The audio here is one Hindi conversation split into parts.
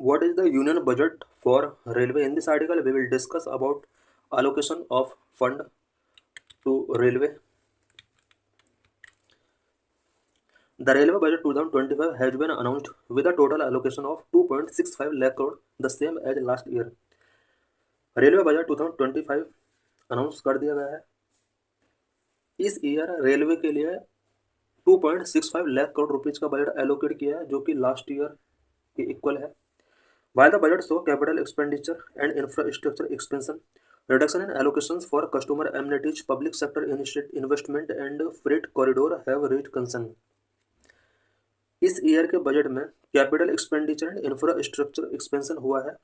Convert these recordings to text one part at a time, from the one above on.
What is the union budget for railway? In this article, we will discuss about allocation of fund to railway. The railway budget 2025 has been announced with a total allocation of 2.65 lakh crore, the same as last year. Railway budget 2025 announce कर दिया गया है। इस ईयर रेलवे के लिए 2.65 लाख करोड़ रुपीज का बजट एलोकेट किया है, जो कि लास्ट ईयर के इक्वल है। While the budget saw capital expenditure and infrastructure expansion, reduction in allocations for customer amenities, public sector investment and freight corridor have raised concern. इस ईयर के बजट में capital expenditure and infrastructure expansion हुआ है,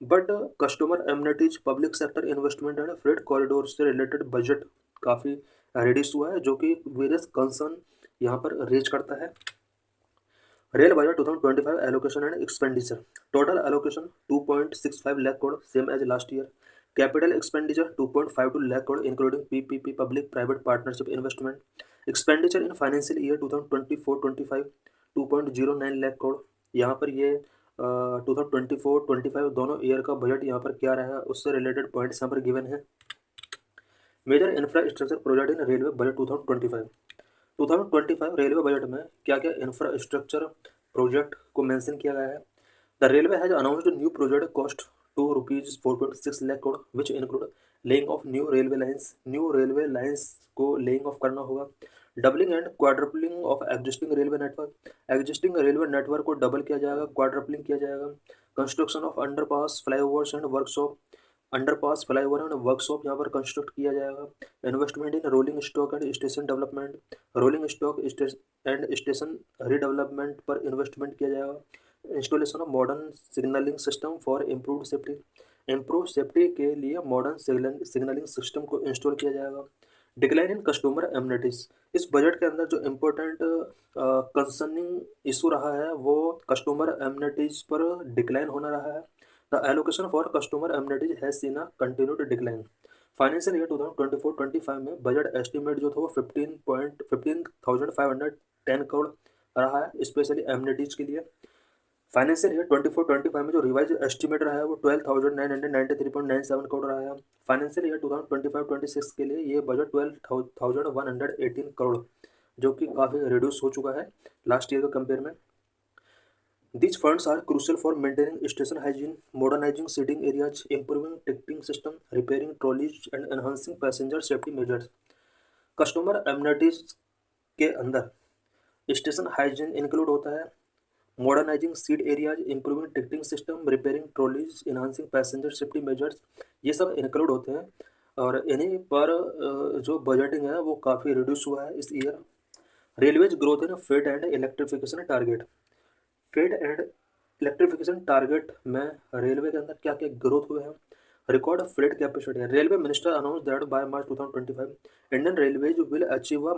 but customer amenities, public sector investment and freight corridor से रिलेटेड बजट काफ़ी रिड्यूस हुआ है, जो कि वेरियस कंसर्न यहाँ पर रेज करता है। Rail budget 2025 allocation and expenditure total allocation 2.65 lakh crore, same as last year. Capital expenditure 2.52 lakh crore including PPP, public private partnership investment. Expenditure in financial year 2024-25 2.09 lakh crore. यहाँ पर ये 2024-25 दोनों ईयर का बजट यहाँ पर क्या रहा है उससे रिलेटेड पॉइंट्स यहाँ पर गिवन है। Major infrastructure project in railway budget 2025 railway budget में क्या क्या इंफ्रास्ट्रक्चर प्रोजेक्ट को मेंशन किया गया है। The railway has announced new project cost to rupees 4.6 lakh crore which include laying of new railway lines. New railway lines को लेइंग ऑफ करना होगा। Doubling and quadrupling of existing railway network. Existing railway network को डबल किया जाएगा, क्वाड्रपलिंग किया जाएगा। Construction of underpass, flyovers and workshop. Underpass, flyover and workshop यहाँ पर कंस्ट्रक्ट किया जाएगा। Investment in rolling stock and station development. Rolling stock and station redevelopment पर इन्वेस्टमेंट किया जाएगा। Installation of modern signalling system for improve safety. Improve safety के लिए मॉडर्न सिग्नलिंग सिस्टम को इंस्टॉल किया जाएगा। Decline in customer amenities. इस बजट के अंदर जो इम्पोर्टेंट कंसर्निंग इशू रहा है वो कस्टमर एमनिटीज पर डिक्लाइन होना रहा है। The allocation for customer amenities has seen a continued decline. Financial year 2024-25 में बजट एस्टिमेट जो था वो 15,510 करोड़ रहा है, स्पेशली एमनिटीज के लिए। फाइनेंशियल ईयर 24-25 में जो रिवाइज एस्टिमेट रहा है वो 12,993.97 करोड़ रहा है। फाइनेंशियल ईयर 2025-26 के लिए ये बजट 12,118 करोड़, जो कि काफ़ी रिड्यूस हो चुका है लास्ट ईयर के कंपेयर में। These funds are crucial for maintaining station hygiene, modernizing seating areas, improving ticketing system, repairing trolleys and enhancing passenger safety measures. Customer amenities के अंदर स्टेशन हाइजीन इंक्लूड होता है, modernising seat areas, improving ticketing system, repairing trolleys, enhancing passenger safety measures, ये सब इंक्लूड होते हैं। और इन्हीं पर जो बजटिंग है वो काफ़ी रिड्यूस हुआ है इस year. Railways growth in freight and electrification target. Freight and electrification target में रेलवे के अंदर क्या क्या ग्रोथ हुए हैं। Record freight capacity. Railway minister announce that by March 2025 Indian railways will achieve a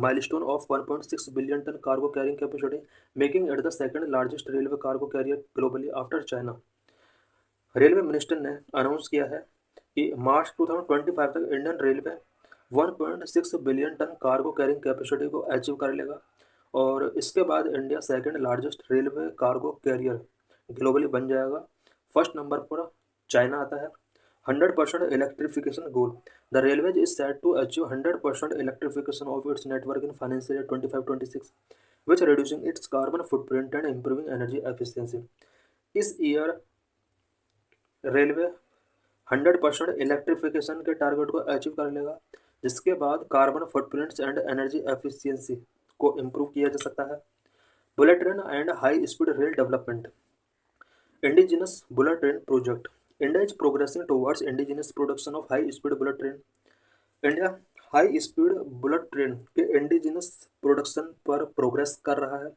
milestone of 1.6 billion ton cargo carrying capacity, making it the second largest railway cargo carrier globally after China. Railway minister ने अनाउंस किया है कि मार्च 2025 तक Indian railway 1.6 billion ton cargo carrying capacity को अचीव कर लेगा, और इसके बाद India second largest railway cargo carrier globally बन जाएगा। फर्स्ट नंबर पर चाइना आता है। 100% electrification goal. The railways is set to achieve 100% electrification of its network in financial year 25-26 which reducing its carbon footprint and improving energy efficiency. इस ईयर रेलवे 100% इलेक्ट्रिफिकेशन के टारगेट को अचीव कर लेगा, जिसके बाद carbon footprints and energy efficiency को इम्प्रूव किया जा सकता है। Bullet train and high speed rail development. Indigenous bullet train project. India is progressing towards indigenous production of high speed bullet train. India high speed bullet train के इंडिजिनस प्रोडक्शन पर प्रोग्रेस कर रहा है।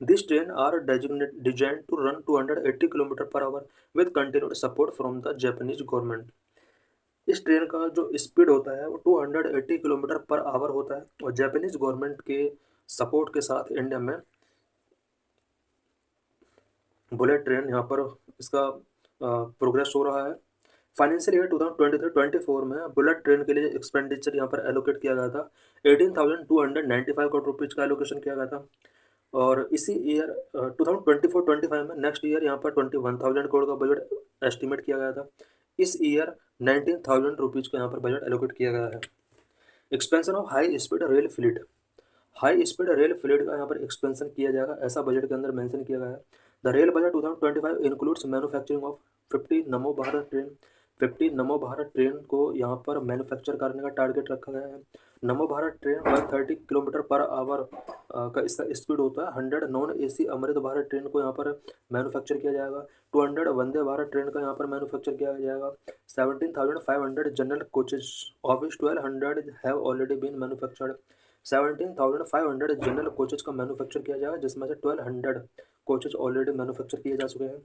This train are design to run 280 kilometre per hour with continued support from the Japanese government. इस ट्रेन का जो स्पीड होता है वो 280 किलोमीटर पर आवर होता है, और जापानीज गवर्नमेंट के सपोर्ट के साथ इंडिया में बुलेट ट्रेन यहाँ पर इसका प्रोग्रेस हो रहा है। फाइनेंशियल ईयर 2023-24 में बुलेट ट्रेन के लिए एक्सपेंडिचर यहाँ पर एलोकेट किया गया था। 18,295 करोड़ रुपीज़ का एलोकेशन किया गया था। और इसी ईयर 2024-25 में नेक्स्ट ईयर यहाँ पर 21,000 करोड़ का बजट एस्टिमेट किया गया था। इस ईयर 19,000 रुपीज़ का यहाँ पर बजट एलोकेट किया गया है। Expansion of high speed rail fleet, high speed rail fleet का यहाँ पर एक्सपेंशन किया जाएगा, ऐसा बजट के अंदर मेंशन किया गया है। The rail budget 2025 includes manufacturing of 50 NaMo Bharat train, 50 NaMo Bharat train को यहाँ पर मैन्युफैक्चर करने का टारगेट रखा गया है। नमो Bharat train 130 kilometre per our का इसका स्पीड होता है। 100 non AC Amrit Bharat train को यहाँ पर मैन्युफैक्चर किया जाएगा। 200 वंदे भारत ट्रेन का यहाँ पर मैन्युफैक्चर किया जाएगा। 17,500 general coaches of which 1,200 have already been manufactured. 17,500 general coaches का मैन्युफैक्चर किया जाएगा, जिसमें से 1,200 कोचेज ऑलरेडी मैन्युफैक्चर किए जा चुके हैं।